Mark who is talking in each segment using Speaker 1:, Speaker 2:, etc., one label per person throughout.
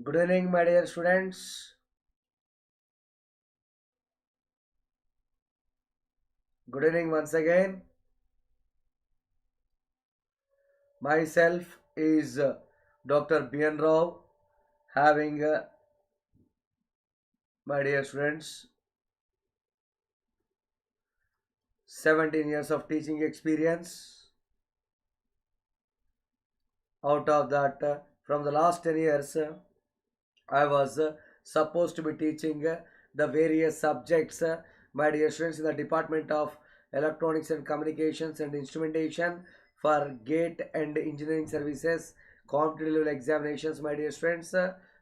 Speaker 1: Good evening, my dear students. Good evening once again. Myself is Dr. B.N. Rao, having my dear students 17 years of teaching experience. Out of that, from the last 10 years, I was supposed to be teaching the various subjects, my dear students, in the Department of Electronics and Communications and Instrumentation for GATE and Engineering Services competitive level examinations, my dear students.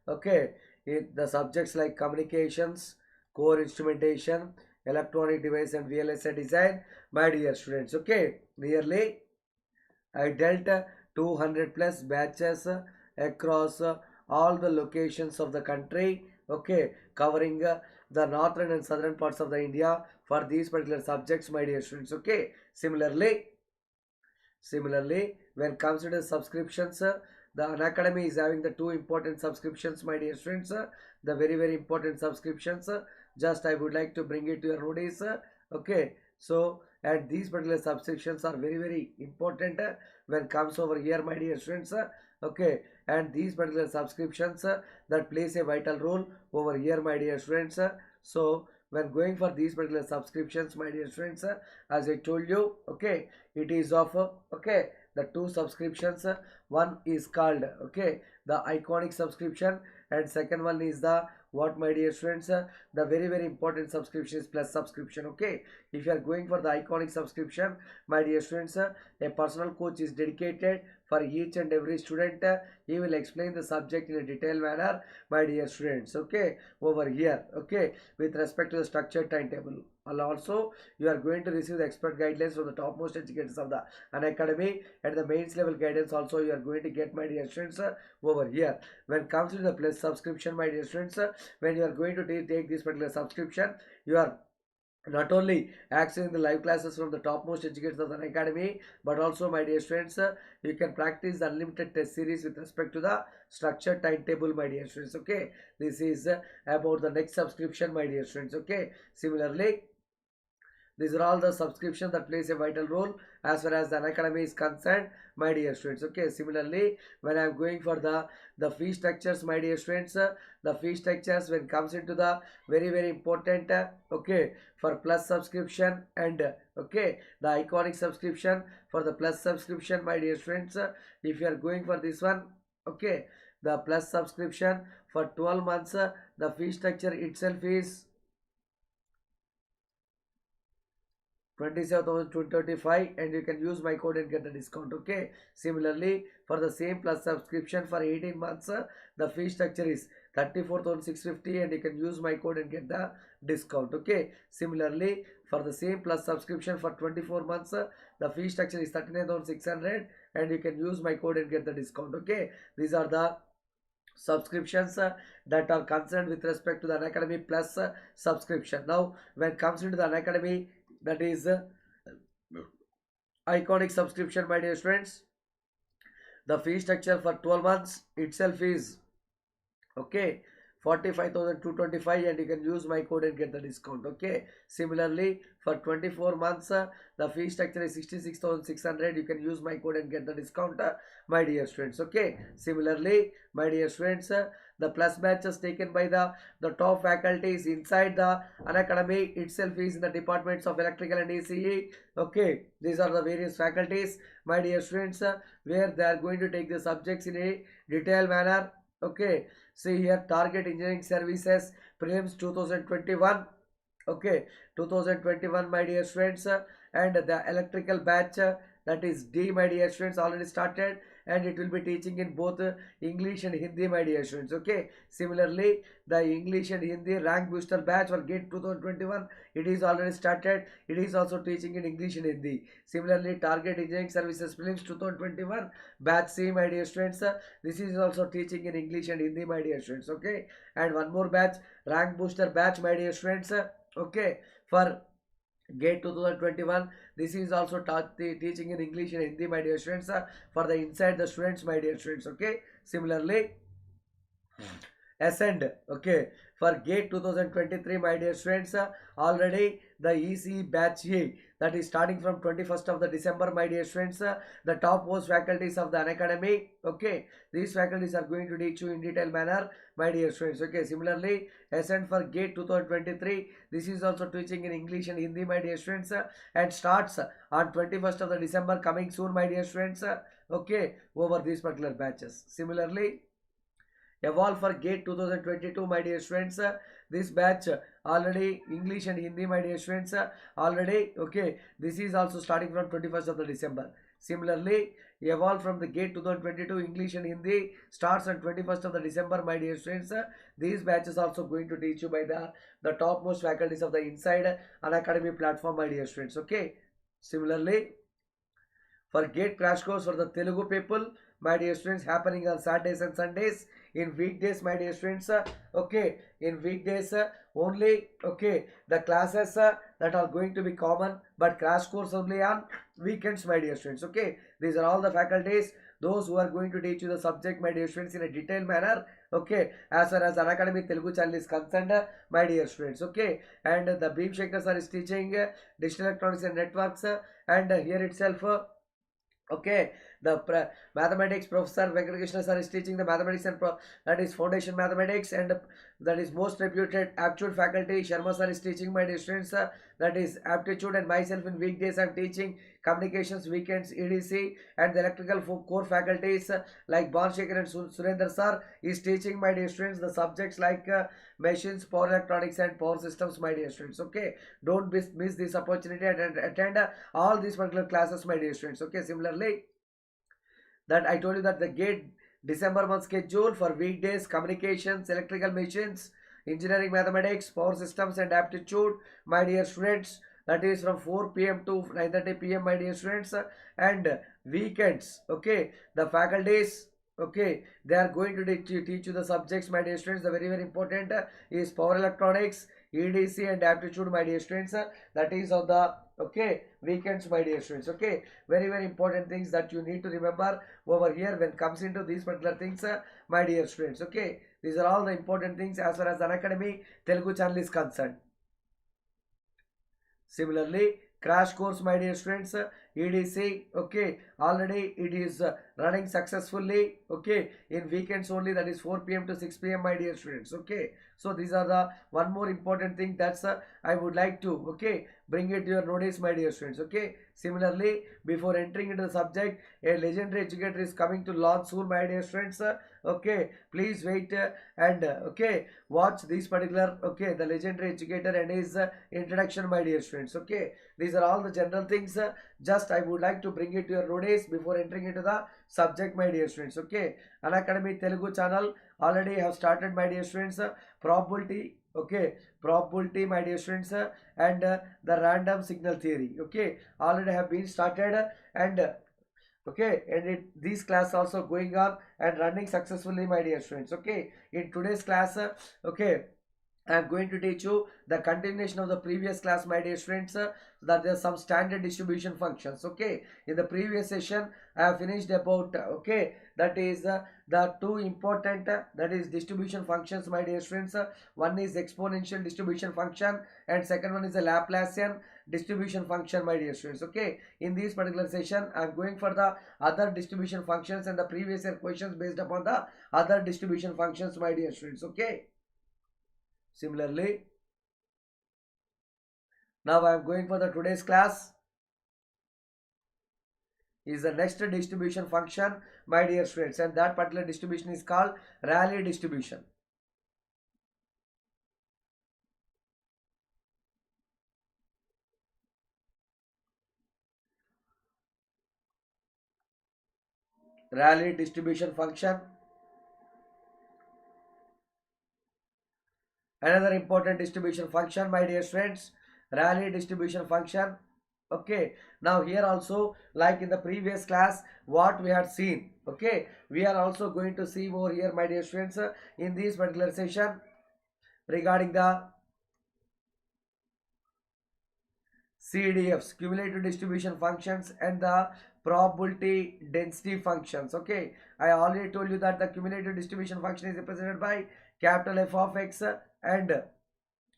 Speaker 1: Okay, the subjects like communications, core instrumentation, electronic device and VLSI design, my dear students. Okay, nearly I dealt 200 plus batches across all the locations of the country, okay, covering the northern and southern parts of the India for these particular subjects, my dear students. Okay, similarly, when comes to the subscriptions, the Unacademy is having the two important subscriptions, my dear students. The very important subscriptions. Just I would like to bring it to your notice. Okay, so and these particular subscriptions are very important when comes over here, my dear students. Okay, and these particular subscriptions that plays a vital role over here, my dear students. So when going for these particular subscriptions, my dear students, as I told you, okay, it is of okay, the two subscriptions, one is called okay, the iconic subscription, and second one is the what, my dear students, the very important subscription is plus subscription. Okay, if you are going for the iconic subscription, my dear students, a personal coach is dedicated for each and every student. He will explain the subject in a detailed manner, my dear students. Okay, over here, okay, with respect to the structured timetable. And also you are going to receive the expert guidelines from the topmost educators of the Unacademy, and the mains level guidance also you are going to get, my dear students, over here. When comes to the plus subscription, my dear students, when you are going to take this particular subscription, you are not only accessing the live classes from the topmost educators of the Academy, but also, my dear students, you can practice the unlimited test series with respect to the structured timetable, my dear students. Okay, this is about the next subscription, my dear students. Okay, similarly, these are all the subscription that plays a vital role as far as the Unacademy is concerned, my dear students. Okay, similarly, when I am going for the fee structures, my dear students, the fee structures when comes into the very important, okay, for plus subscription and okay, the iconic subscription. For the plus subscription, my dear students, if you are going for this one, okay, the plus subscription for 12 months, the fee structure itself is 27,235, and you can use my code and get the discount. Okay, similarly, for the same plus subscription for 18 months, the fee structure is 34,650, and you can use my code and get the discount. Okay, similarly, for the same plus subscription for 24 months, the fee structure is 39,600, and you can use my code and get the discount. Okay, these are the subscriptions that are concerned with respect to the Unacademy plus subscription. Now when it comes into the Unacademy, that is iconic subscription, my dear students, the fee structure for 12 months itself is okay, 45,225, and you can use my code and get the discount. Okay, similarly for 24 months, the fee structure is 66,600, you can use my code and get the discount, my dear students. Okay, similarly, my dear students, the plus batches taken by the top faculties inside the Unacademy itself is in the departments of electrical and ECE. Okay, these are the various faculties, my dear students, where they are going to take the subjects in a detailed manner. Okay, see here, target engineering services prelims 2021. Okay, 2021, my dear students, and the electrical batch, that is D, my dear students, already started, and it will be teaching in both English and Hindi, my dear students. Okay, similarly, the English and Hindi rank booster batch for GATE 2021, it is already started. It is also teaching in English and Hindi. Similarly, target engineering services prelims 2021 batch C, my dear students, this is also teaching in English and Hindi, my dear students. Okay, and one more batch, rank booster batch, my dear students, okay, for GATE 2021, this is also teaching in English and Hindi, my dear students, for the inside the students, my dear students. Okay, similarly, ascend. Okay, for gate 2023, my dear students, already the EC batch A, that is starting from 21st of the December, my dear students, the top most faculties of the Unacademy. Okay, these faculties are going to teach you in detailed manner, my dear students. Okay, similarly, ascend for gate 2023, this is also teaching in English and Hindi, my dear students, and starts on 21st of the December, coming soon, my dear students. Okay, over these particular batches. Similarly, evolve for gate 2022, my dear students, this batch already English and Hindi, my dear students, already. Okay, this is also starting from 21st of the December. Similarly, evolve from the gate 2022 English and Hindi starts on 21st of the December, my dear students. These batches also going to teach you by the topmost faculties of the inside Unacademy platform, my dear students. Okay, similarly, for gate crash course for the Telugu people, my dear students, happening on Saturdays and Sundays. In weekdays, my dear students, okay, in weekdays only, okay, the classes that are going to be common, but crash course only on weekends, my dear students. Okay, these are all the faculties, those who are going to teach you the subject, my dear students, in a detailed manner. Okay, as far as Unacademy Telugu channel is concerned, my dear students. Okay, and the Beam Shankar sir is teaching digital electronics and networks, and here itself, okay, the mathematics professor Venkatekrishna sir is teaching the mathematics and that is foundation mathematics, and that is most reputed aptitude faculty Sharma sir is teaching, my dear students, that is aptitude, and myself in weekdays I am teaching communications, weekends EDC, and the electrical core faculties like Bhanshekhar and Surendra sir is teaching, my dear students, the subjects like machines, power electronics and power systems, my dear students. Okay, don't miss this opportunity and attend all these particular classes, my dear students. Okay, similarly, that I told you that the gate December month schedule for weekdays, communications, electrical machines, engineering, mathematics, power systems and aptitude, my dear students, that is from 4 p.m. to 9:30 p.m., my dear students, and weekends. Okay, the faculties, okay, they are going to teach you the subjects, my dear students. The very important is power electronics, EDC and aptitude, my dear students. That is on the, okay, weekends, my dear students. Okay, very important things that you need to remember over here when comes into these particular things, my dear students. Okay, these are all the important things as far as Unacademy Telugu channel is concerned. Similarly, crash course, my dear students, EDC, okay, already it is running successfully, okay, in weekends only, that is 4 p.m. to 6 p.m., my dear students. Okay, so these are the one more important thing that's I would like to, okay, bring it to your notice, my dear students. Okay, similarly, before entering into the subject, a legendary educator is coming to launch soon, my dear students. Okay, please wait and okay, watch this particular, okay, the legendary educator and his introduction, my dear students. Okay, these are all the general things, just I would like to bring it to your notice before entering into the subject, my dear students. Okay, Unacademy Telugu channel already have started, my dear students, probability, okay, probability, my dear students, and the random signal theory, okay, already have been started, and okay, and these class also going on and running successfully, my dear students. Okay, in today's class, okay, I am going to teach you the continuation of the previous class, my dear students, that there are some standard distribution functions. Okay, in the previous session I have finished about, okay, that is the two important that is distribution functions, my dear students. One is exponential distribution function and second one is a Laplacian distribution function, my dear students. Okay, in this particular session I am going for the other distribution functions and the previous year questions based upon the other distribution functions, my dear students. Okay, similarly, now I am going for the today's class is the next distribution function, my dear students, and that particular distribution is called Rayleigh distribution. Rayleigh distribution function. Another important distribution function, my dear students, Rayleigh distribution function. Okay, now here also, like in the previous class what we had seen, okay, we are also going to see over here, my dear students, in this particular session regarding the CDFs, cumulative distribution functions, and the probability density functions. Okay, I already told you that the cumulative distribution function is represented by capital F of x, and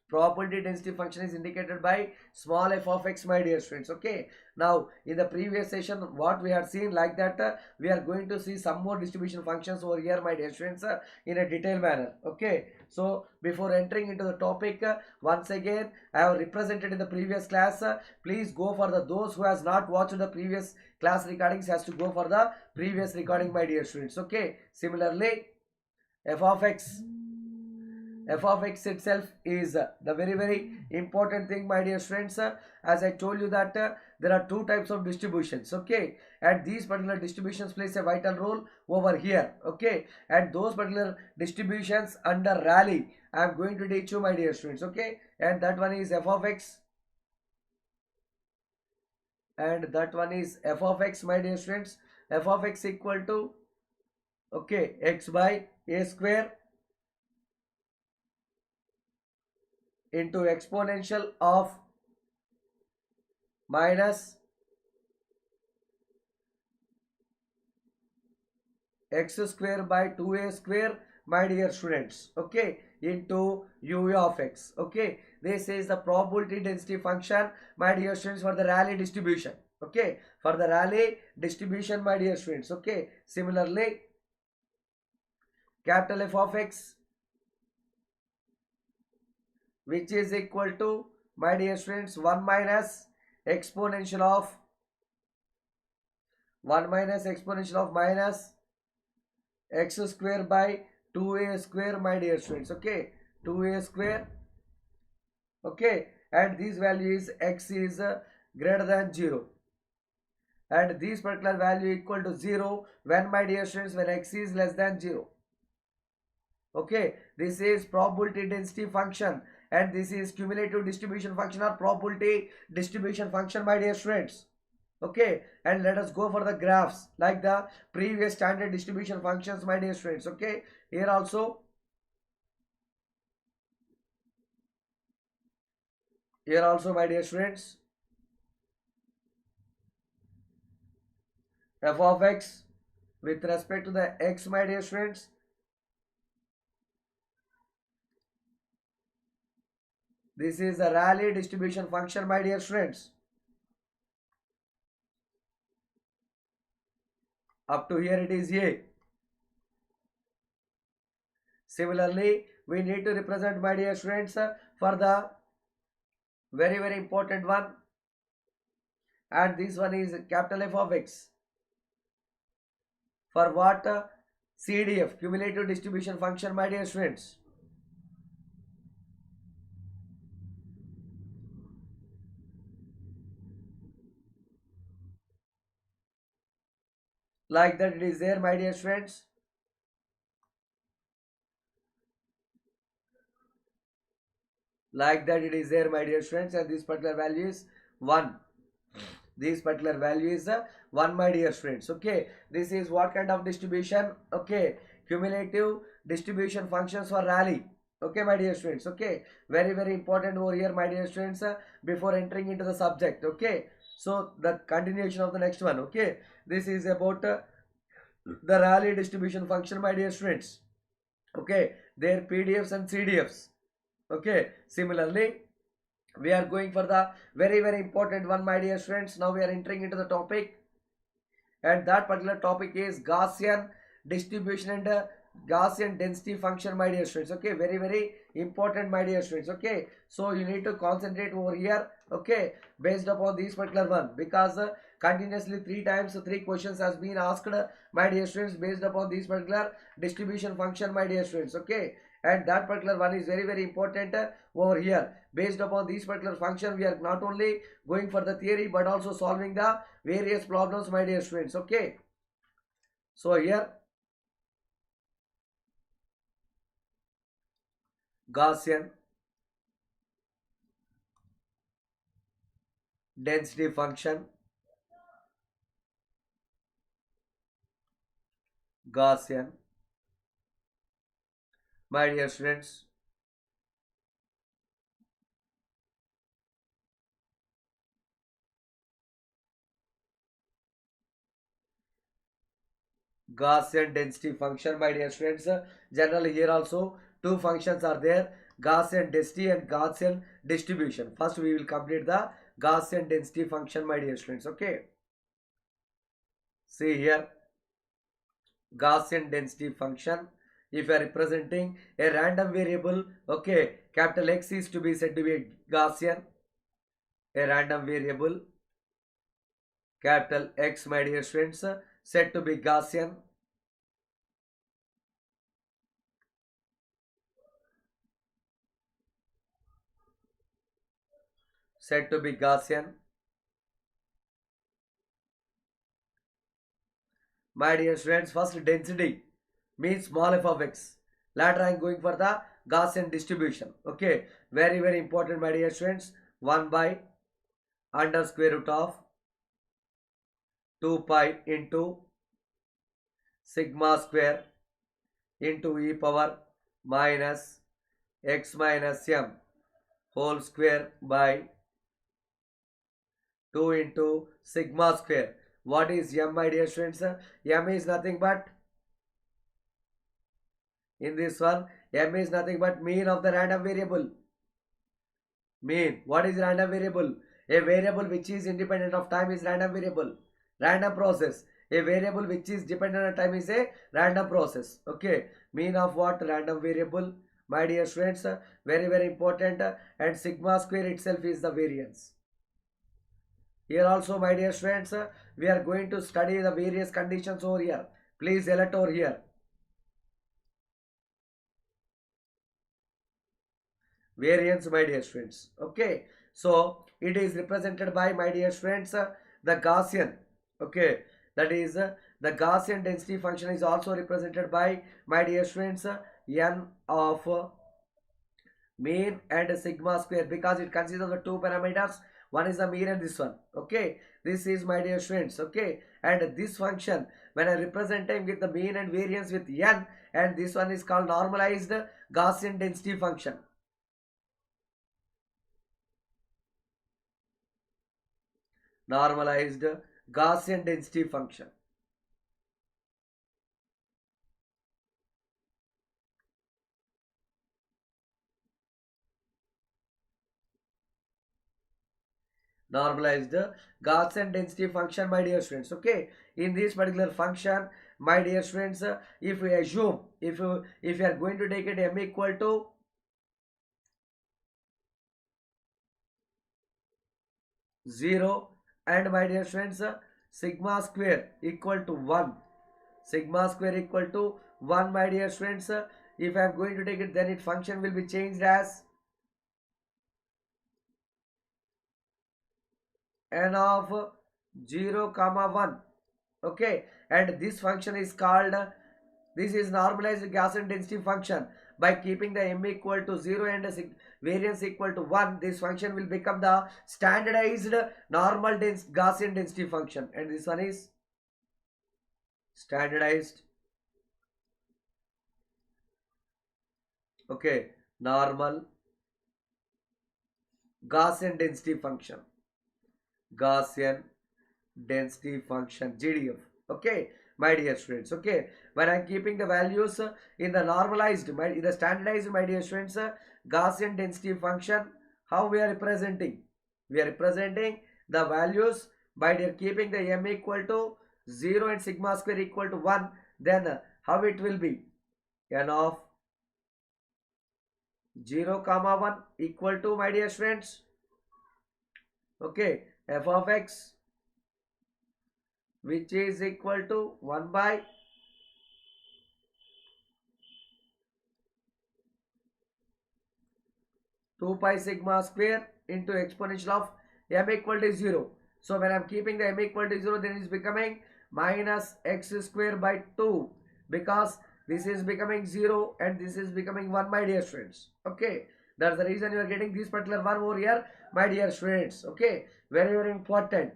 Speaker 1: probability density function is indicated by small f of x, my dear students. Okay, now in the previous session what we have seen, like that we are going to see some more distribution functions over here, my dear students, in a detailed manner. Okay, so before entering into the topic, once again I have represented in the previous class. Please go for the those who has not watched the previous class recordings has to go for the previous recording, my dear students. Okay, similarly f of x, f of x itself is the very important thing, my dear friends. As I told you that there are two types of distributions. Okay, and these particular distributions plays a vital role over here. Okay, and those particular distributions under Rayleigh I am going to teach you, my dear students. Okay, and that one is f of x, and that one is f of x, my dear students. F of x equal to, okay, x by a square into exponential of minus x square by 2a square, my dear students. Okay, into u of x. Okay, this is the probability density function, my dear students, for the Rayleigh distribution. Okay, for the Rayleigh distribution, my dear students. Okay, similarly capital F of x, which is equal to, my dear students, 1 minus exponential of minus x square by 2a square, my dear students. Okay, 2a square. Okay, and this value is x is greater than 0, and this particular value equal to 0 when, my dear students, when x is less than 0. Okay, this is probability density function, and this is cumulative distribution function or probability distribution function, my dear students. Okay, and let us go for the graphs like the previous standard distribution functions, my dear students. Okay, here also my dear students, f of x with respect to the x, my dear students, this is the Rayleigh distribution function, my dear students. Up to here it is a. Similarly, we need to represent, my dear students, for the very important one, and this one is capital F of x. For what? CDF, cumulative distribution function, my dear students. Like that it is there, my dear students. Like that it is there, my dear students, and this particular value is 1. This particular value is 1, my dear students. Okay, this is what kind of distribution? Okay, cumulative distribution functions for Rayleigh. Okay, my dear students. Okay, very important over here, my dear students, before entering into the subject. Okay, so the continuation of the next one. Okay, this is about the Rayleigh distribution function, my dear students. Okay, their PDFs and CDFs. Okay, similarly we are going for the very important one, my dear students. Now we are entering into the topic, and that particular topic is Gaussian distribution and Gaussian density function, my dear students. Okay, very important, my dear students. Okay, so you need to concentrate over here. Okay, based upon this particular one, because continuously 3 times 3 questions has been asked, my dear students, based upon this particular distribution function, my dear students. Okay, and that particular one is very important over here. Based upon this particular function, we are not only going for the theory but also solving the various problems, my dear students. Okay, so here Gaussian density function, Gaussian, my dear students, Gaussian density function, my dear students. Generally here also two functions are there, Gaussian density and Gaussian distribution. First we will complete the Gaussian density function, my dear students. Okay, see here, Gaussian density function. If you are representing a random variable, okay, capital X is to be said to be a Gaussian, a random variable, capital X, my dear students, said to be Gaussian. Said to be Gaussian. My dear students, first density means small f of x. Later I am going for the Gaussian distribution. Okay, very important, my dear students. 1 by under square root of 2 pi into sigma square into e power minus x minus m whole square by 2 into sigma square. What is m, my dear students? M is nothing but, in this one, m is nothing but mean of the random variable. Mean. What is random variable? A variable which is independent of time is random variable. Random process. A variable which is dependent on time is a random process. Okay. Mean of what? Random variable. My dear students, very important. And sigma square itself is the variance. Here also, my dear students, we are going to study the various conditions over here. Please alert over here. Variance, my dear students. Okay, so it is represented by, my dear students, the Gaussian. Okay, that is the Gaussian density function is also represented by, my dear students, n of mean and sigma square, because it consists of the two parameters. One is the mean and this one. Okay, this is, my dear students. Okay, and this function, when I represent time with the mean and variance with n, and this one is called normalized Gaussian density function. Normalized Gaussian density function. Normalized Gaussian density function, my dear students. Okay, in this particular function, my dear students, if we assume, if you are going to take it m equal to 0, and my dear students, sigma square equal to 1, sigma square equal to 1, my dear students, if I am going to take it, then its function will be changed as n of 0 comma 1. Okay, and this function is called, this is normalized Gaussian density function. By keeping the m equal to 0 and the variance equal to 1, this function will become the standardized normal Gaussian density function, and this one is standardized, okay, normal Gaussian density function. Gaussian density function, GDF. Okay, my dear students. Okay, when I'm keeping the values in the normalized, in the standardized, my dear students, Gaussian density function, how we are representing? We are representing the values by keeping the m equal to 0 and sigma square equal to 1. Then how it will be? N of 0 comma 1 equal to, my dear students, okay, f of x, which is equal to 1 by 2 pi sigma square into exponential of m equal to 0. So when I am keeping the m equal to 0, then it is becoming minus x square by 2, because this is becoming 0 and this is becoming 1, my dear students. Okay, that's the reason you are getting this particular one over here, my dear students. Okay, very important.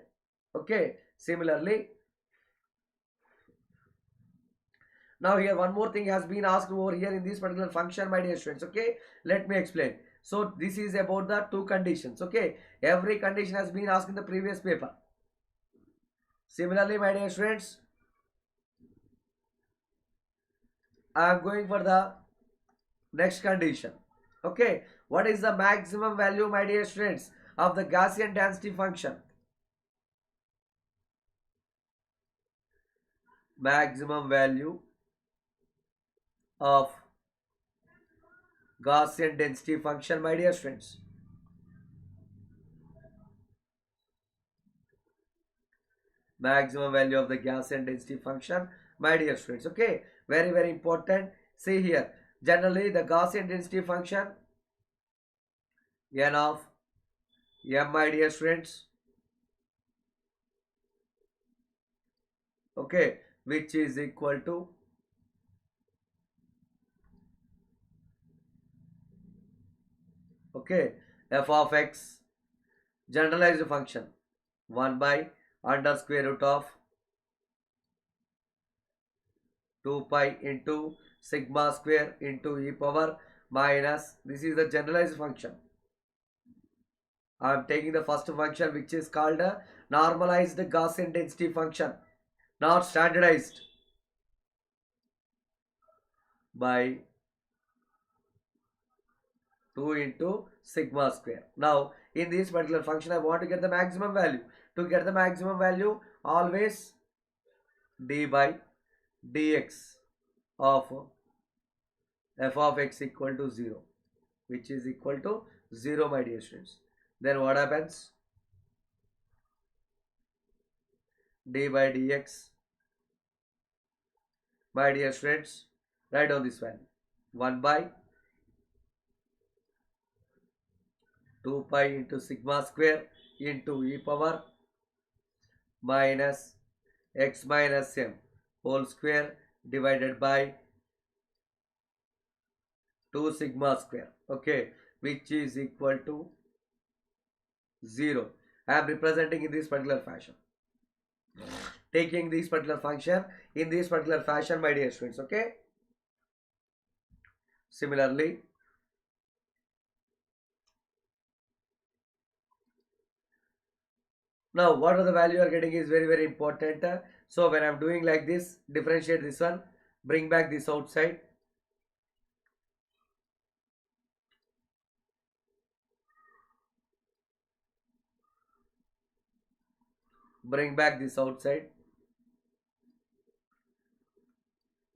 Speaker 1: Okay, similarly, now here one more thing has been asked over here in this particular function, my dear students. Okay, let me explain. So this is about the two conditions. Okay, every condition has been asked in the previous paper. Similarly, my dear students, I am going for the next condition. Okay, what is the maximum value, my dear students, of the Gaussian density function? Maximum value of Gaussian density function, my dear students. Maximum value of the Gaussian density function, my dear students. Okay, very very important. See here, generally the Gaussian density function n of m, my dear students, okay, which is equal to okay f of x, generalized function 1 by under square root of 2 pi into sigma square into e power minus, this is the generalized function. I am taking the first function which is called a normalized Gaussian density function, not standardized, by 2 into sigma square. Now in this particular function I want to get the maximum value. To get the maximum value, always d by dx of f of x equal to 0, which is equal to 0, my dear students. Then what happens? D by dx, my dear students, write down this value 1 by 2 pi into sigma square into e power minus x minus m whole square divided by 2 sigma square, okay, which is equal to 0. I am representing in this particular fashion, taking this particular function in this particular fashion, my dear students. Okay, similarly now what are the value you are getting is very very important. So when I am doing like this, differentiate this one, bring back this outside, bring back this outside,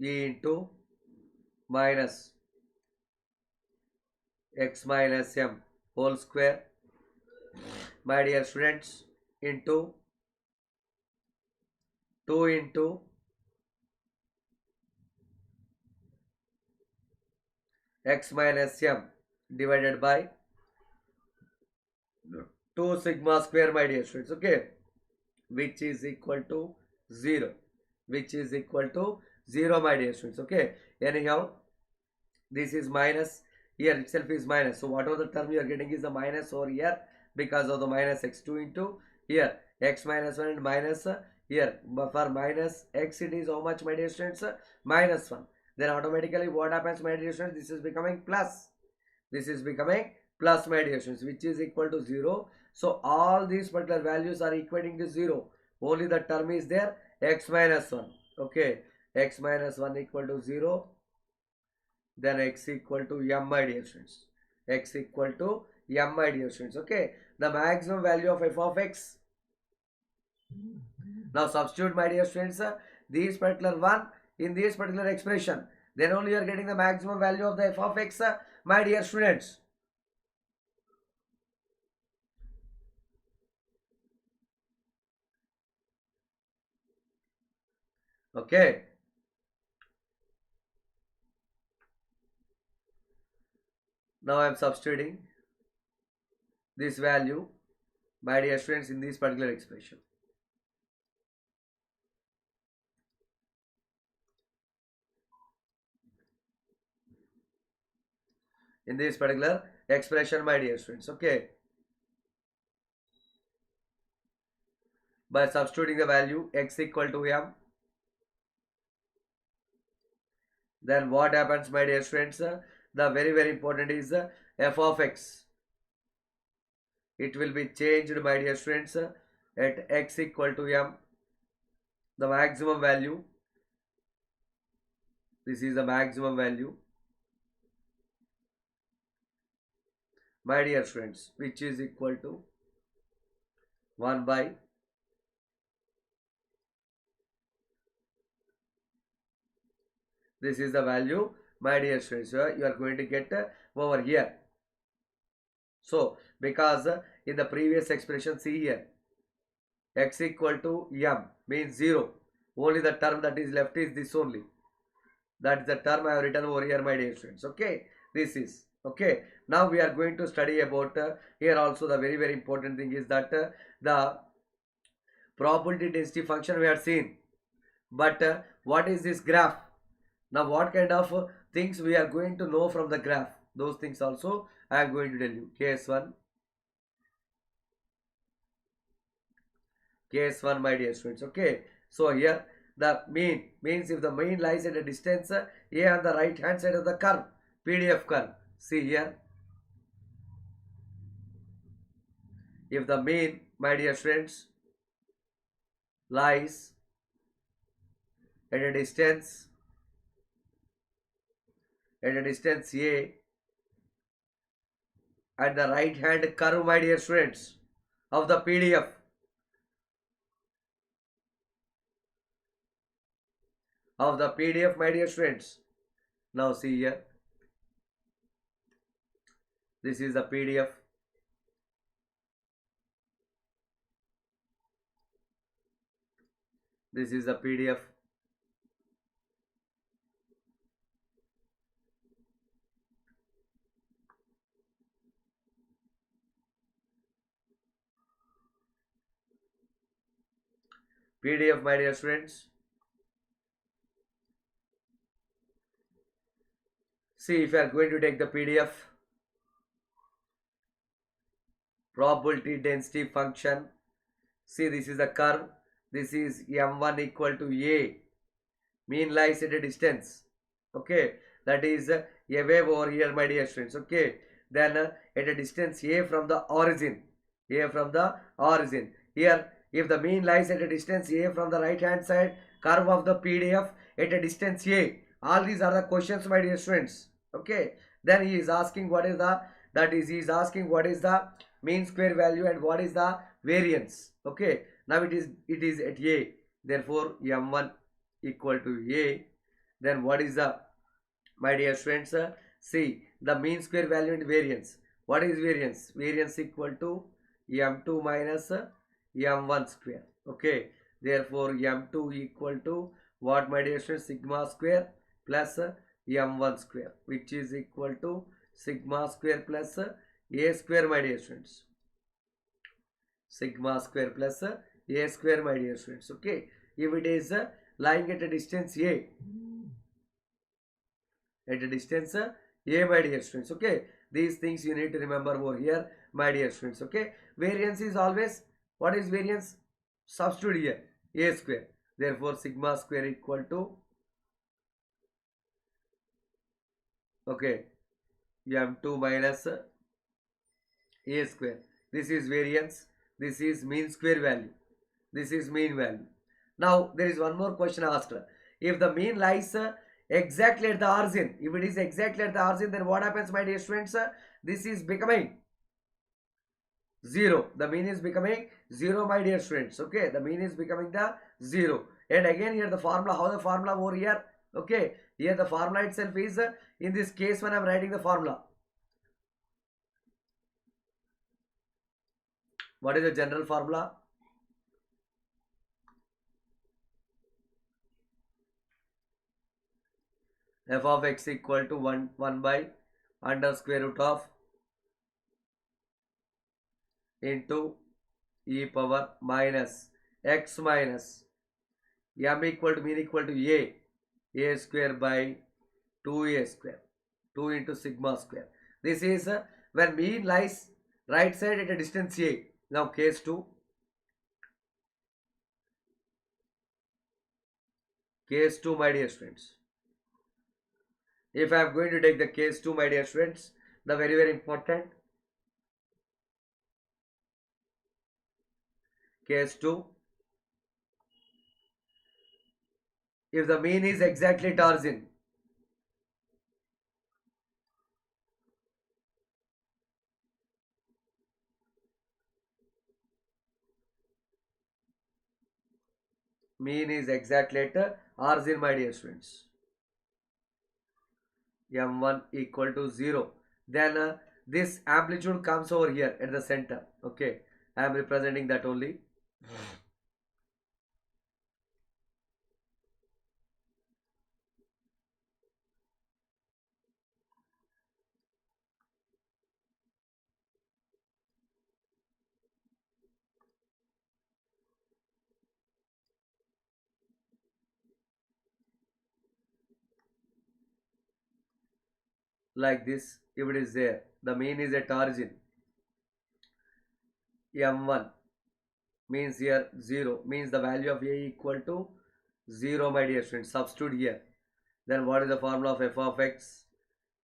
Speaker 1: e into minus x minus m whole square, my dear students, into 2 into x minus m divided by 2 sigma square, my dear students. Okay, which is equal to 0, which is equal to 0, my dear students. Okay, anyhow this is minus, here itself is minus, so whatever the term you are getting is the minus over here because of the minus x2 into here x minus 1 and minus here, but for minus x it is how much, my dear students? Minus 1. Then automatically what happens, my dear students? This is becoming plus, this is becoming plus, my dear students, which is equal to 0. So all these particular values are equating to 0, only the term is there x minus 1. Okay, x minus 1 equal to 0, then x equal to m, my dear students, x equal to m, my dear students. Okay, the maximum value of f of x. Now substitute, my dear students, this particular one in this particular expression, then only you are getting the maximum value of the f of x, my dear students. Okay, now I am substituting this value, my dear students, in this particular expression. In this particular expression, my dear students. Okay, by substituting the value x equal to m, then what happens, my dear students? The very very important is f of x. It will be changed, my dear students, at x equal to m, the maximum value This is the maximum value, my dear friends, which is equal to 1 by, this is the value, my dear friends, you are going to get over here. So because in the previous expression, see here, x equal to m means 0. Only the term that is left is this only. That is the term I have written over here, my dear friends. Okay, this is okay. Now we are going to study about here also the very important thing is that the probability density function we have seen. But what is this graph? Now what kind of things we are going to know from the graph? Those things also I am going to tell you. Case 1, my dear students. Okay, so here the mean means if the mean lies at a distance a on the right hand side of the curve, PDF curve. See here, if the mean, my dear friends, lies at a distance a at the right hand curve, my dear friends, of the PDF, my dear friends. Now see here, this is the PDF. This is the PDF. PDF, my dear friends. See, if you are going to take the PDF, probability density function, see this is the curve, this is m1 equal to a, mean lies at a distance, okay, that is a wave over here, my dear friends. Okay, then at a distance a from the origin, here if the mean lies at a distance a from the right hand side curve of the PDF at a distance a, all these are the questions, my dear friends. Okay, then he is asking what is the, he is asking what is the mean square value and what is the variance. Okay, now it is at a, therefore m1 equal to a. Then what is the, my dear friends, see the mean square value and variance. What is variance? Variance equal to m2 minus m1 square. Okay, therefore m2 equal to what, my dear friends? Sigma square plus m1 square, which is equal to sigma square plus a square, my dear friends. Sigma square plus a square, my dear friends. Okay, if it is lying at a distance a, my dear students. Okay, these things you need to remember over here, my dear students. Okay, variance is always, what is variance? Substitute here, a square, therefore sigma square equal to, okay, m2 minus a square. This is variance, this is mean square value, this is mean value. Now there is one more question asked. If the mean lies exactly at the origin, if it is exactly at the origin, then what happens, my dear students? This is becoming 0. The mean is becoming 0, my dear students. Okay, the mean is becoming the 0. And again here the formula, how the formula over here? Okay, here the formula itself is in this case when I am writing the formula. What is the general formula? F of x equal to 1 by under square root of into e power minus x minus m equal to, mean equal to a square by 2a square, 2 into sigma square. This is when mean lies right side at a distance a. Now case 2, my dear friends. If I am going to take the case 2, my dear friends, the very important case 2, if the mean is exactly at origin, Mean is exactly at origin, my dear students. M1 equal to 0. Then this amplitude comes over here at the center. Okay, I am representing that only. Like this, if it is there, the mean is at origin. M1 means here 0, means the value of A equal to 0, my dear students. Substitute here. Then what is the formula of f of x?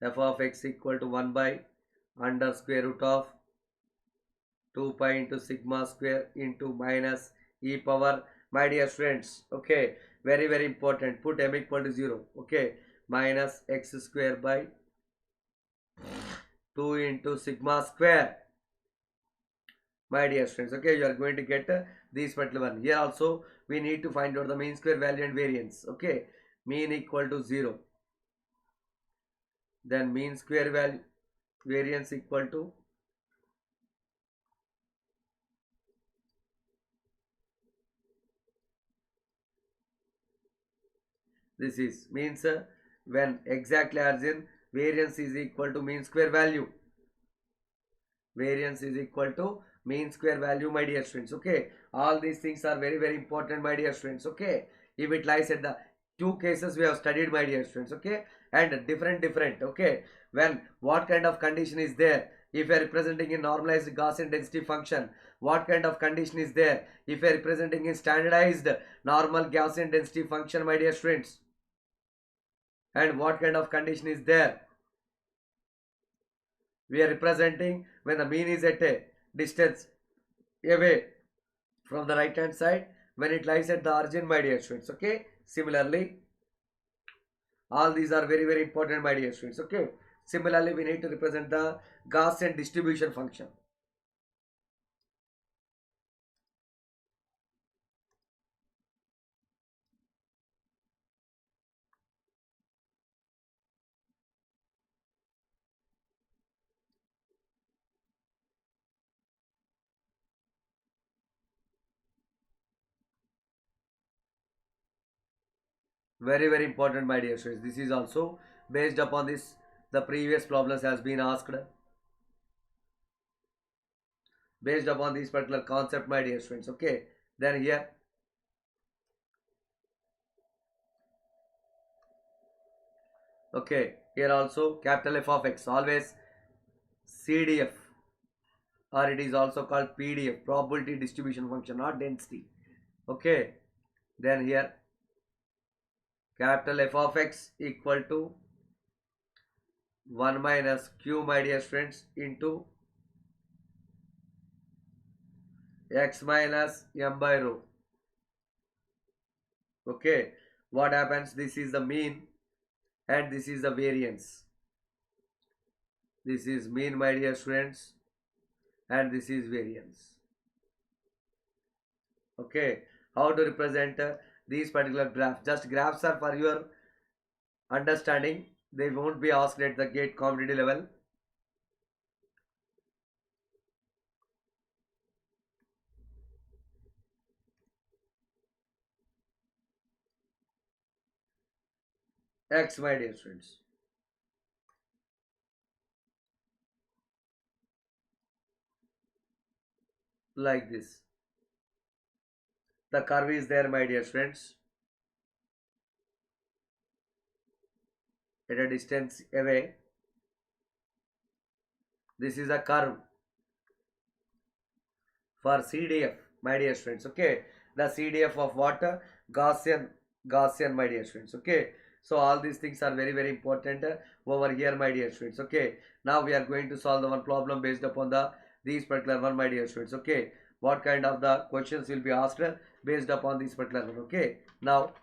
Speaker 1: F of x equal to 1 by under square root of 2 pi into sigma square into minus e power, my dear students. Okay, very important. Put m equal to 0. Okay, minus x square by 2 into sigma square, my dear students. Okay, you are going to get this particular one. Here also we need to find out the mean square value and variance. Okay, mean equal to 0. Then mean square value variance equal to this is means when exactly as in variance is equal to mean square value. Variance is equal to mean square value, my dear students. Okay, all these things are very important, my dear students. Okay, if it lies at the two cases we have studied, my dear students. Okay, and different. Okay, when what kind of condition is there if we are representing in normalized Gaussian density function, what kind of condition is there if we are representing in standardized normal Gaussian density function, my dear students, and what kind of condition is there we are representing when the mean is at a distance away from the right hand side when it lies at the origin, my dear students. Okay, similarly all these are very important, my dear students. Okay, similarly we need to represent the Gaussian distribution function. Very important, my dear students. This is also based upon this the previous problems has been asked based upon this particular concept, my dear students. Okay, then here, okay, here also capital F of x, always CDF, or it is also called PDF, probability distribution function, not density. Okay, then here capital F of x equal to 1 minus q, my dear friends, into x minus m by rho. Okay, what happens? This is the mean and this is the variance. This is mean, my dear students, and this is variance. Okay, how to represent these particular graphs? Just graphs are for your understanding. They won't be asked at the gate community level. X, my dear students, like this. The curve is there, my dear friends, at a distance away. This is a curve for CDF, my dear friends. Okay, the CDF of what? Gaussian, my dear friends. Okay, so all these things are very important over here, my dear friends. Okay, now we are going to solve the one problem based upon the these particular one, my dear friends. Okay, what kind of the questions will be asked based upon this particular one. Okay, now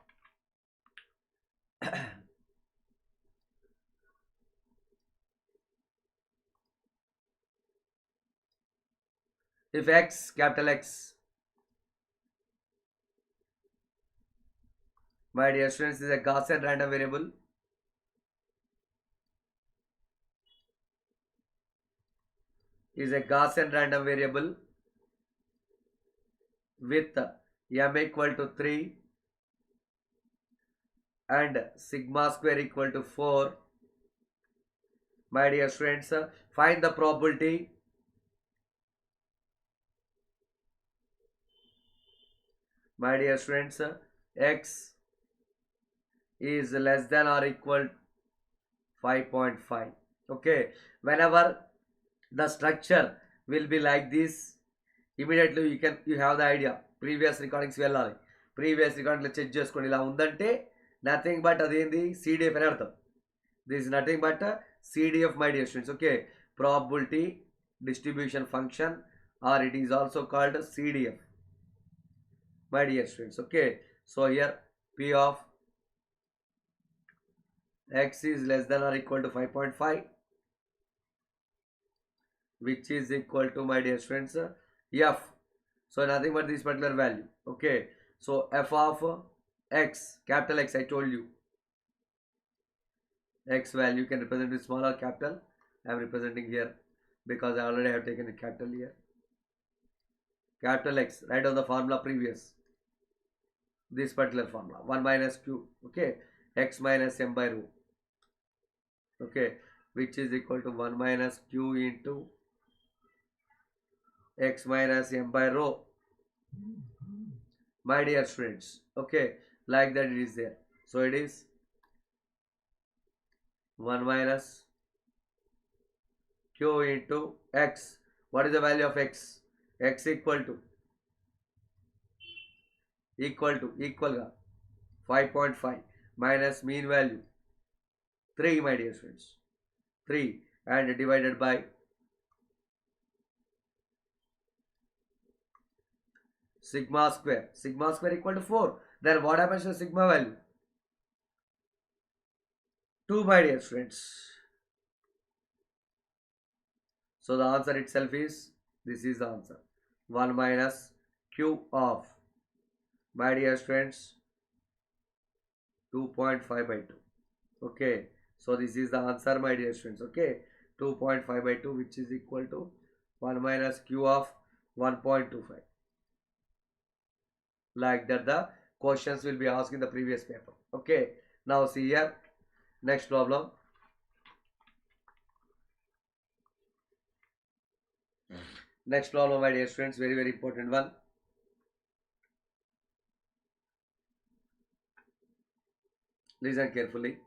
Speaker 1: if x, capital X, My dear students, is a Gaussian random variable. Is a Gaussian random variable with m equal to 3 and sigma square equal to 4. My dear students, find the probability. My dear students, x is less than or equal 5.5. Okay, whenever the structure will be like this, immediately you have the idea. Previous recordings వెళ్ళాలి. Previous recording check చేసుకోండి. ఇలా ఉందంటే nothing but అదేంది CDF అని అర్థం. This is nothing but a CDF, my dear students. Okay, probability distribution function, or it is also called CDF, my dear students. Okay, so here P of x is less than or equal to 5.5, which is equal to, my dear students, f. So nothing but this particular value. Okay, so f of x, capital X, I told you, x value can represent with small or capital. I am representing here because I already have taken a capital here. Capital X, write down the formula previous. This particular formula, 1 minus q. Okay, x minus m by rho. Okay, which is equal to 1 minus q into x minus m by rho, my dear students. Okay, like that it is there. So it is 1 minus q into x. What is the value of x? X equal ga 5.5 minus mean value 3, my dear students, 3, and divided by sigma square. Sigma square equal to 4. Then what happens to sigma value? 2, my dear students. So the answer itself is, this is the answer, 1 minus q of, my dear students, 2.5 by 2. Okay, so this is the answer, my dear students. Okay, 2.5 by 2, which is equal to 1 minus q of 1.25. Like that the questions will be asked in the previous paper. Okay, now see here, next problem. Next problem, my dear students, very very important one. Listen carefully.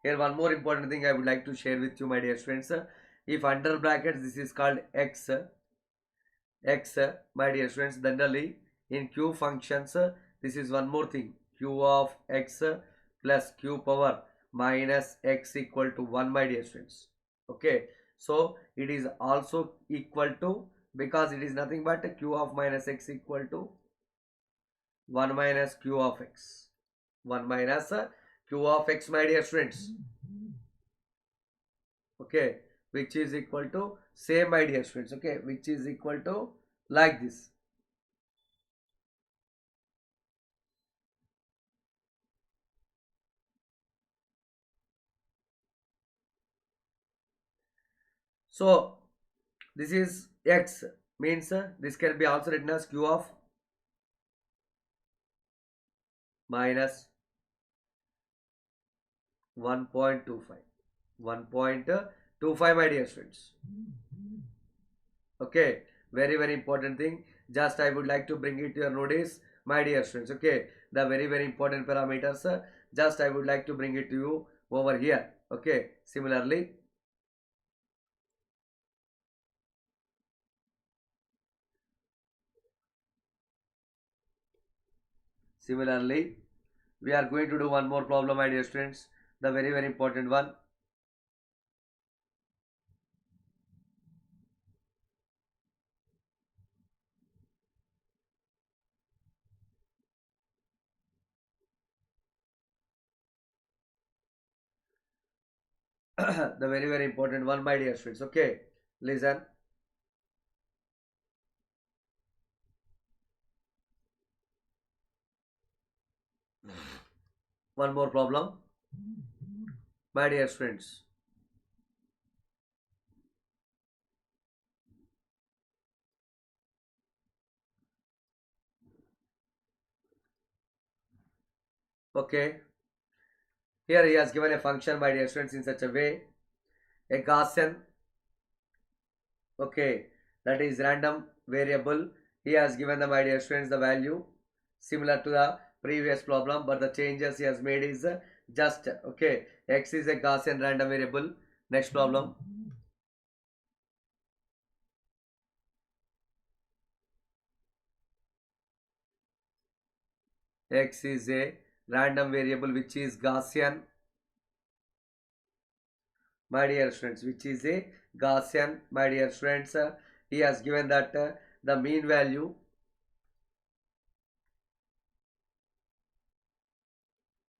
Speaker 1: Here one more important thing I would like to share with you, my dear students. If under brackets this is called x, my dear students, generally in q functions, this is one more thing, q of x plus q power minus x equal to 1, my dear students. Okay, so it is also equal to, because it is nothing but q of minus x equal to 1 minus q of x, 1 minus q of x, my dear students. Okay, which is equal to, same, my dear students. Okay, which is equal to like this. So this is x, means this can be also written as q of minus 1.25, 1.25, my dear students. Okay, very very important thing, just I would like to bring it to your notice, my dear students. Okay, the very very important parameters, just I would like to bring it to you over here. Okay, similarly we are going to do one more problem, my dear students, the very very important one. The very very important one, my dear students. Okay, listen. One more problem, my dear friends. Okay, here he has given a function, my dear friends, in such a way, a Gaussian, okay, that is random variable. He has given the, my dear friends, the value similar to the previous problem, but the changes he has made is just, okay, x is a Gaussian random variable. Next problem, x is a random variable which is Gaussian, my dear friends, which is a Gaussian, my dear friends. He has given that the mean value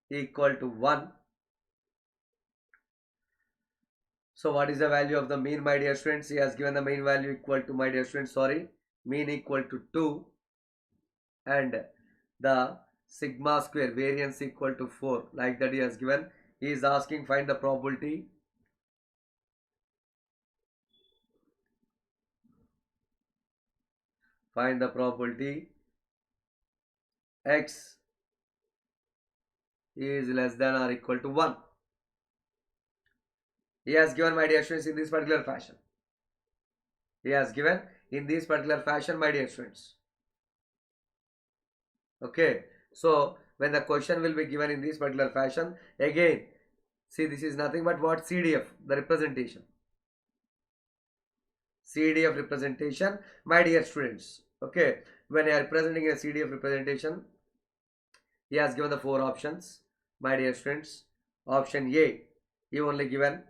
Speaker 1: equal to 1. So what is the value of the mean, my dear friends? He has given the mean value equal to, my dear friends, sorry, mean equal to 2, and the sigma square variance equal to 4, like that he has given. He is asking find the probability, find the probability x is less than or equal to 1. He has given, my dear friends, in this particular fashion. He has given in this particular fashion, my dear friends. Okay, so when the question will be given in this particular fashion, again, see, this is nothing but what? CDF, the representation. CDF representation, my dear students. Okay, when you are presenting a CDF representation, he has given the 4 options, my dear students. Option A, he only given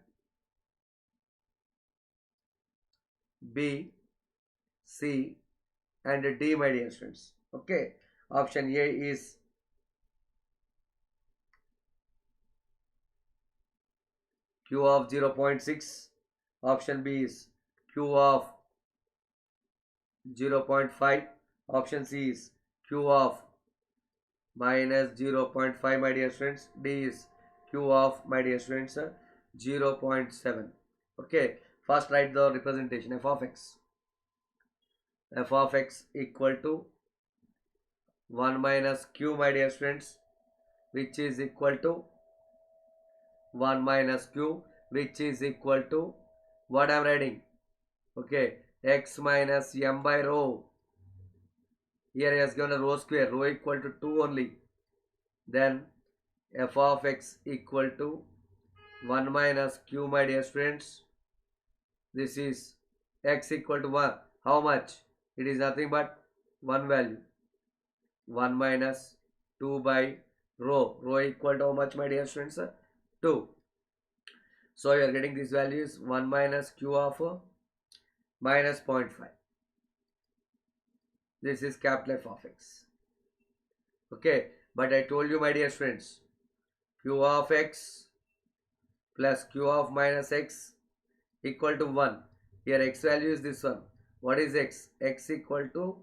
Speaker 1: B, C, and D, my dear students. Okay, option A is Q of 0.6. Option B is Q of 0.5. Option C is Q of minus 0.5, my dear friends. D is Q of, my dear friends, 0.7. Okay, first write the representation f of x. F of x equal to 1 minus q, my dear friends, which is equal to 1 minus q, which is equal to what I am writing. Okay, x minus m by rho. Here he has given a rho square, rho equal to 2 only. Then f of x equal to 1 minus q, my dear friends. This is x equal to 1. How much? It is nothing but one value. 1 minus 2 by rho. Rho equal to how much, my dear friends? 2. So you are getting this value is 1 minus q of minus 0.5. This is capital F of x. Okay, but I told you, my dear friends, q of x plus q of minus x equal to 1. Here x value is this one. What is x? X equal to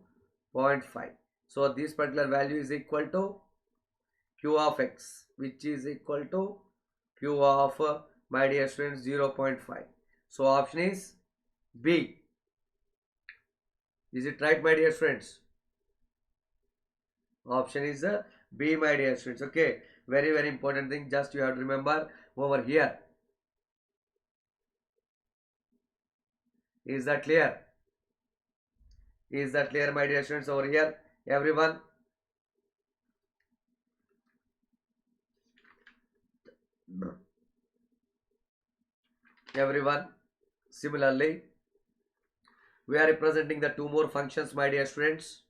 Speaker 1: 0.5. So this particular value is equal to q of x, which is equal to q of, my dear friends, 0.5. So option is B. Is it right, my dear friends? Option is B, my dear friends. Okay, very very important thing. Just you have to remember over here. Is that clear? Is that clear, my dear students, over here? Everyone? Everyone? Similarly, we are representing the 2 more functions, my dear students.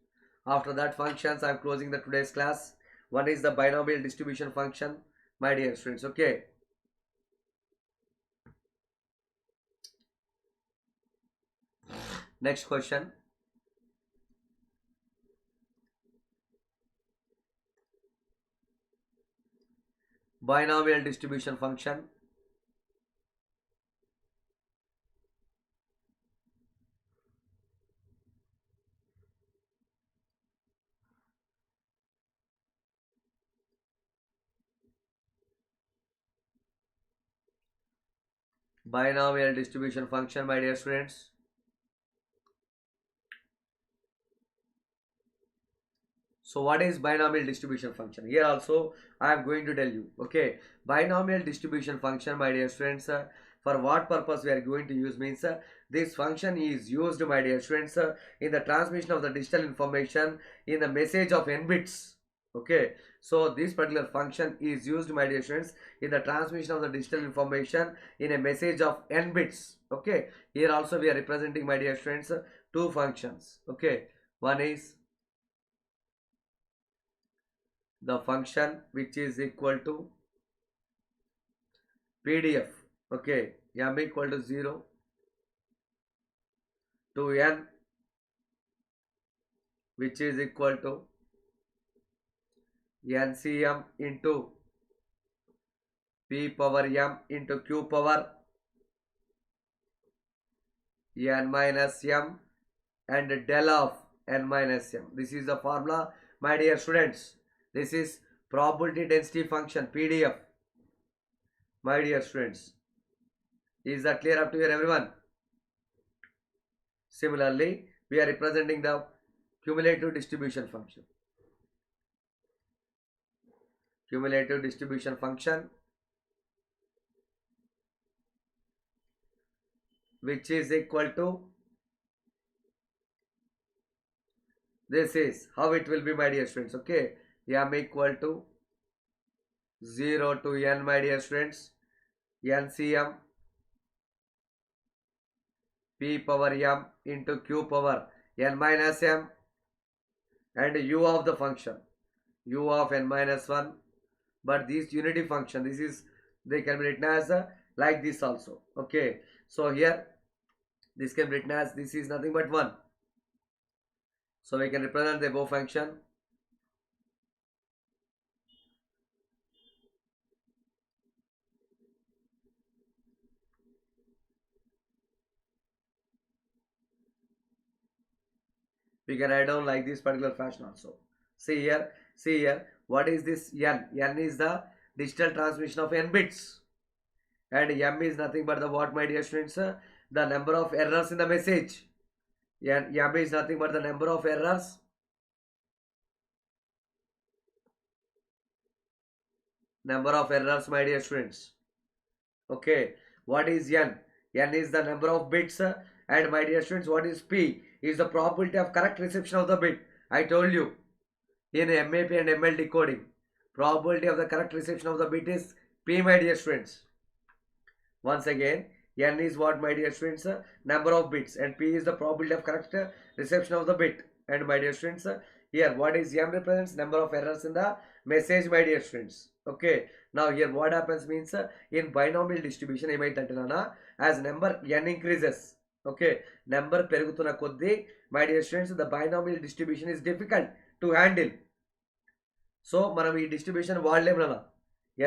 Speaker 1: After that functions, I am closing the today's class. One is the binomial distribution function, my dear students. Okay. Next question. Binomial distribution function. binomial distribution function, my dear students. So what is binomial distribution function? Here also I am going to tell you. Okay, binomial distribution function, my dear students, for what purpose we are going to use means this function is used, my dear students, in the transmission of the digital information in the message of n bits. Okay, so this particular function is used, my dear students, in the transmission of the digital information in a message of n bits. Okay, here also we are representing, my dear students, two functions. Okay, one is the function which is equal to PDF. Okay, m equal to 0 to n, which is equal to NCM into P power m into Q power n minus m and del of n minus m. This is the formula, my dear students. This is probability density function, PDF, my dear students. Is that clear up to here, everyone? Similarly, we are representing the cumulative distribution function. Cumulative distribution function, which is equal to, this is how it will be, my dear students. Okay, m equal to 0 to n, my dear students, NCM P power m into Q power n minus m and u of the function u of n minus 1. But this unity function, this is, they can be written as like this also. Okay, so here this can be written as, this is nothing but 1. So we can represent the above function. We can write down like this particular fashion also. See here, what is this n? N is the digital transmission of n bits, and m is nothing but the what, my dear students? The number of errors in the message. M is nothing but the number of errors my dear students. Okay, what is n? N is the number of bits, and my dear students, what is p? Is the probability of correct reception of the bit. I told you in MAP and ML decoding, probability of the correct reception of the bit is p, my dear students. Once again, n is what, my dear students? Number of bits, and p is the probability of correct reception of the bit. And my dear students, here what is m represents number of errors in the message, my dear students. Okay, now here what happens means in binomial distribution as number n increases, okay, number perugutuna koddi, my dear students, the binomial distribution is difficult to handle. So మనం ఈ distribution వాడలేము నాన్న,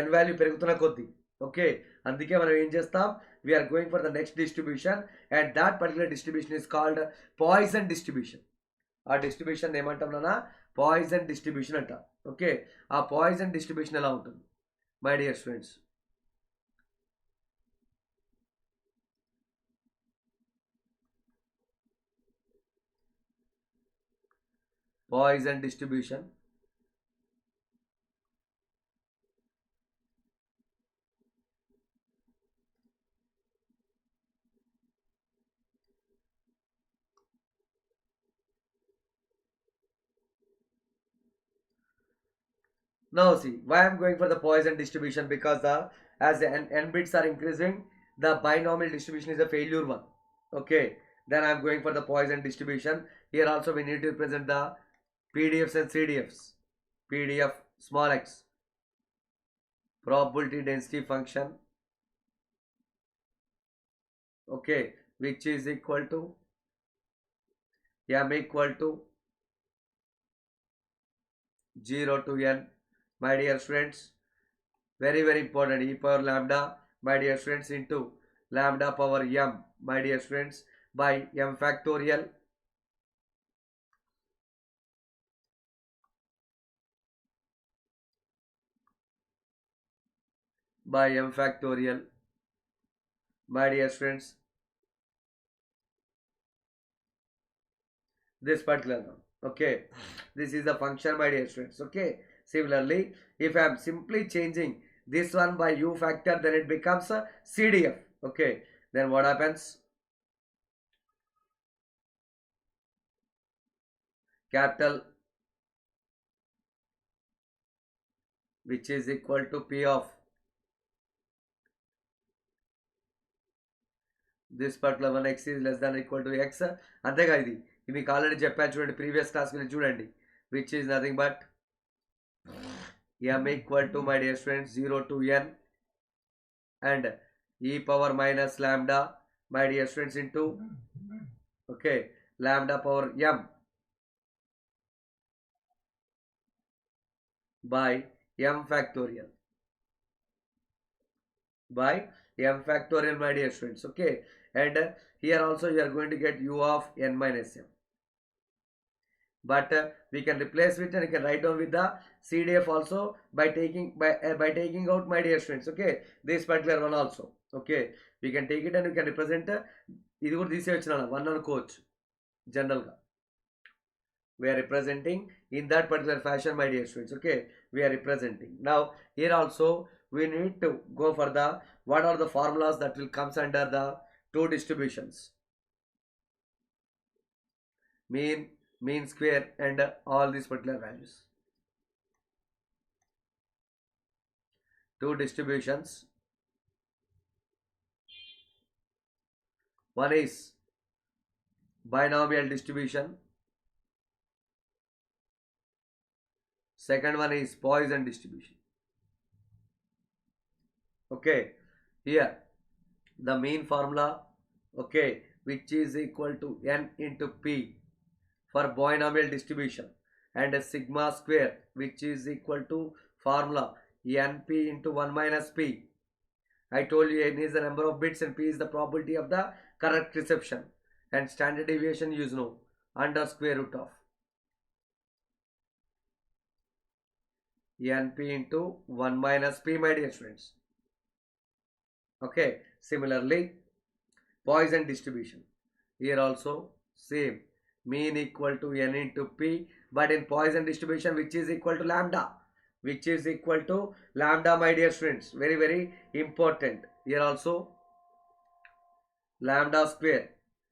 Speaker 1: n value పెరుగుతున్న కొద్దీ. Okay, అందుకే మనం ఏం చేస్తాం, we are going for the next distribution, and that particular distribution is called Poisson distribution. ఆ డిస్ట్రిబ్యూషన్ ఏమంటాం నాన్న, పాయిజన్ డిస్ట్రిబ్యూషన్ అంటాం. ఓకే, ఆ పాయిజన్ డిస్ట్రిబ్యూషన్ ఎలా ఉంటుంది my dear students? Poisson distribution. Now see, why I am going for the Poisson distribution, because as the n bits are increasing, the binomial distribution is a failure one. Okay, then I am going for the Poisson distribution. Here also we need to represent the PDFs and CDFs. PDF small x, probability density function, okay, which is equal to m equal to 0 to n, my dear students. Very important, e power lambda, my dear students, into lambda power m, my dear students, by m factorial, by m factorial. my dear students, this particular one. Okay, this is the function, my dear students. Okay, similarly, if I am simply changing this one by u factor, then it becomes a CDF. Okay, then what happens? Capital, which is equal to P of this particular one, x is less than or equal to x. అంతేగా ఇది మీకు already చెప్పాను చూడండి, previous class గురించి చూడండి, which is nothing but m equal to, my dear students, 0 to n and e power minus lambda, my dear students, into, okay, lambda power m by m factorial, by m factorial, my dear students. Okay, and here also you are going to get u of n minus m, but we can replace with and you can write down with the CDF also by taking out, my dear students. Okay, this particular one also. Okay, we can take it and we can represent ఇది కూడా తీసేయచ్చు నాన్న, one అనుకోవచ్చు జనరల్గా. We are representing in that particular fashion, my dear students. Okay, we are representing. Now here also we need to go for the what are the formulas that will comes under the two distributions, mean square and all these particular values. Two distributions. One is binomial distribution. Second one is Poisson distribution. Okay, here the mean formula, okay, which is equal to n into p for binomial distribution, and a sigma square which is equal to formula np into 1 minus p. I told you n is the number of bits and p is the probability of the correct reception, and standard deviation you know under square root of np into 1 minus p, my dear students. Okay, similarly Poisson distribution, here also same, mean equal to n into p, but in Poisson distribution which is equal to lambda, which is equal to lambda, my dear students, very very important. Here also lambda square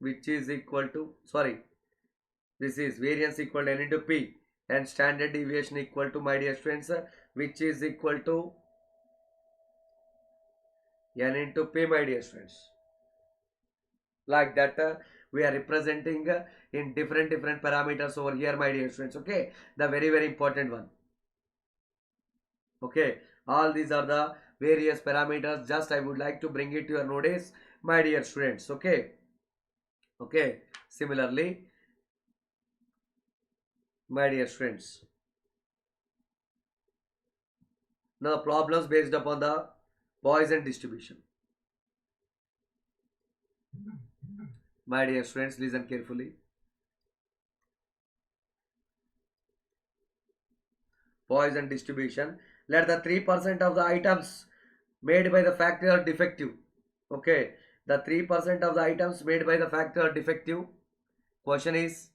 Speaker 1: which is equal to, sorry, this is variance equal to n into p, and standard deviation equal to, my dear students, which is equal to n into p, my dear students. Like that we are representing in different parameters over here, my dear students. Okay, the very very important one. Okay, all these are the various parameters, just I would like to bring it to your notice, my dear students. Okay, okay, similarly, my dear students, now problems based upon the Poisson distribution. My dear students, listen carefully. Poisson distribution, let the 3% of the items made by the factory are defective. Okay, the 3% of the items made by the factory are defective. Question is,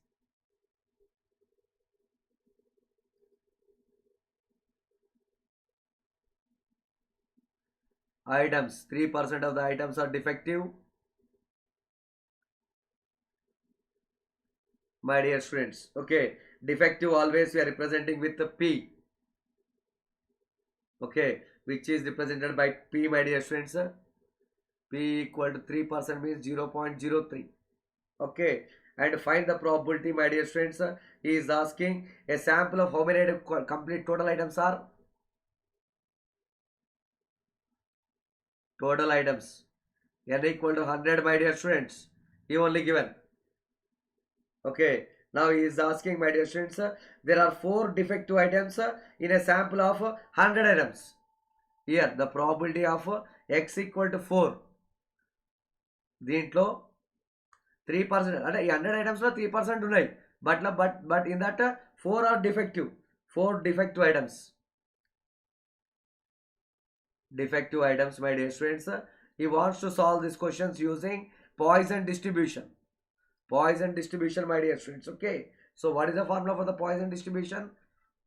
Speaker 1: items, 3% of the items are defective. My dear students, okay, defective always we are representing with the p, okay, which is represented by p, my dear students. P equal to 3% means 0.03. Okay, and find the probability, my dear students. He is asking a sample of how many complete total items are, total items, n equal to 100, my dear students. He only given. Okay, now he is asking, my dear students, there are 4 defective items in a sample of 100 items. Here the probability of x equal to 4, దీంట్లో 3%, అంటే ఈ 100 ఐటమ్స్లో 3% ఉన్నాయి, but in that 4 are defective, 4 defective items, my dear students. He wants to solve these questions using Poisson distribution. Poisson distribution, my dear students. Okay. So what is the formula for the Poisson distribution?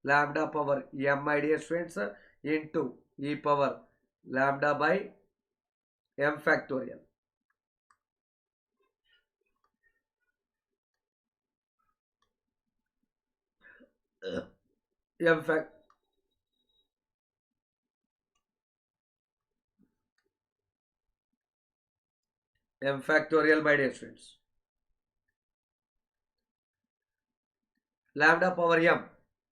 Speaker 1: Lambda power m, my dear students, into e power lambda by m factorial. m fact m factorial, my dear students. Lambda power m.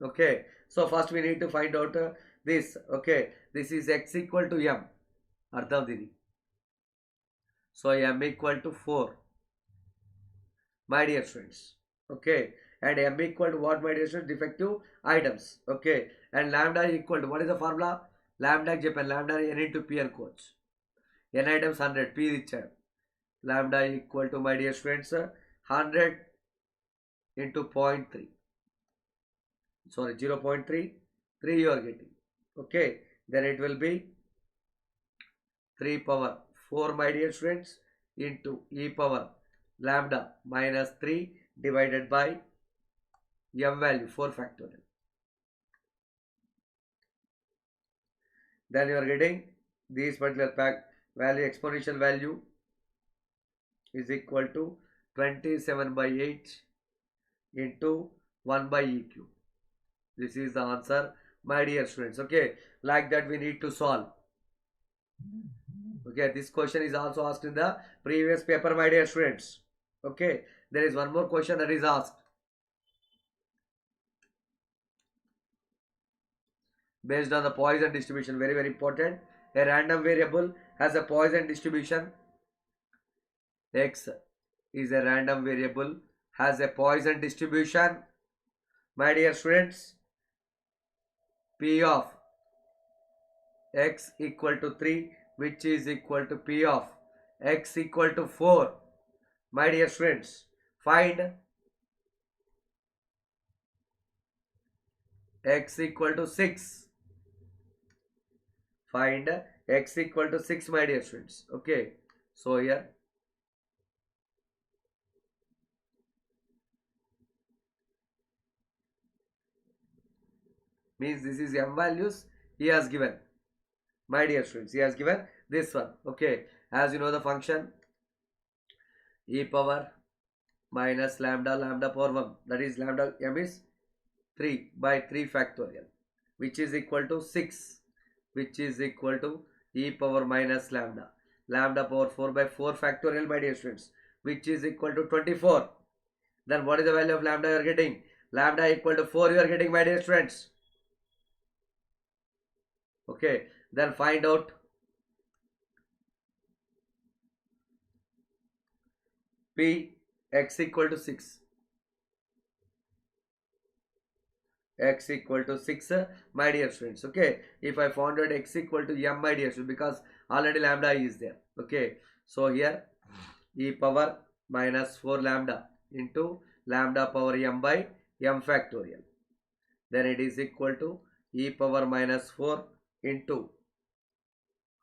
Speaker 1: Okay. So first we need to find out this. Okay. This is x equal to m. Ardham didi. So m equal to 4. My dear students. Okay. And m equal to what, my dear students? Defective items. Okay. And lambda equal to, what is the formula? Lambda Japan. Lambda n into p coach. N items 100. P ichchadu. Lambda equal to, my dear students, 100 into 0.3. Sorry, 0.3. 3 you are getting. Okay. Then it will be 3 power 4, my dear students, into e power lambda minus 3 divided by m value 4 factorial. Then you are getting this particular value, exponential value is equal to 27 by 8 into 1 by e cube. This is the answer, my dear students. Okay, like that we need to solve. Okay, this question is also asked in the previous paper, my dear students. Okay, there is one more question that is asked. Based on the Poisson distribution, very, very important. A random variable has a Poisson distribution. X is a random variable, has a Poisson distribution. My dear students, P of x equal to 3, which is equal to P of x equal to 4. My dear students, find x equal to 6. Find x equal to 6, my dear students. Okay, so here means this is m values he has given. My dear students, he has given this one. Okay, as you know the function e power minus lambda, lambda power 1, that is lambda m is 3 by 3 factorial, which is equal to 6, which is equal to e power minus lambda, lambda power 4 by 4 factorial, my dear students, which is equal to 24. Then what is the value of lambda you are getting? Lambda equal to 4 you are getting, my dear students. Okay, then find out P x equal to 6. X equal to 6, my dear students. Okay, if I found out x equal to m, my dear students, because already lambda is there. Okay, so here e power minus 4 lambda into lambda power m by m factorial. Then it is equal to e power minus 4 into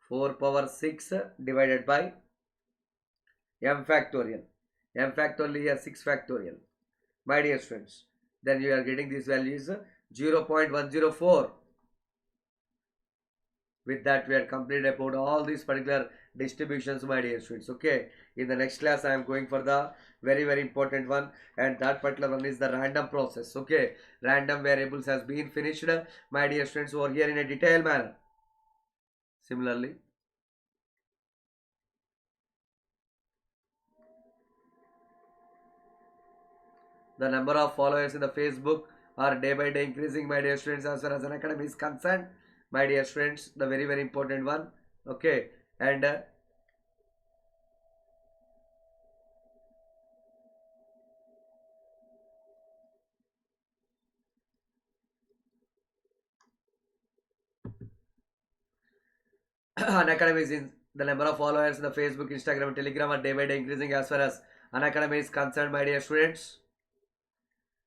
Speaker 1: 4 power 6 divided by m factorial. M factorial here 6 factorial. My dear students, then you are getting this value is 0.104. With that we are completed about all these particular distributions, my dear students. Okay, in the next class I am going for the very, very important one, and that particular one is the random process. Okay, random variables has been finished, my dear students, over here in a detailed manner. Similarly, the number of followers in the Facebook are day by day increasing, my dear students, as far as Unacademy is concerned, my dear students, the very, very important one. Okay, and Unacademy is in the number of followers in the Facebook, Instagram, and Telegram are day by day increasing as far as Unacademy is concerned, my dear students.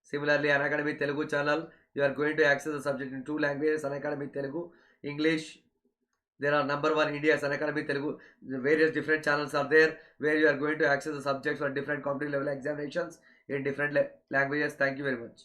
Speaker 1: Similarly, Unacademy Telugu channel, you are going to access the subject in 2 languages, Unacademy Telugu, English. There are number one India's Unacademy Telugu. Various different channels are there where you are going to access the subjects for different competitive level examinations in different languages. Thank you very much.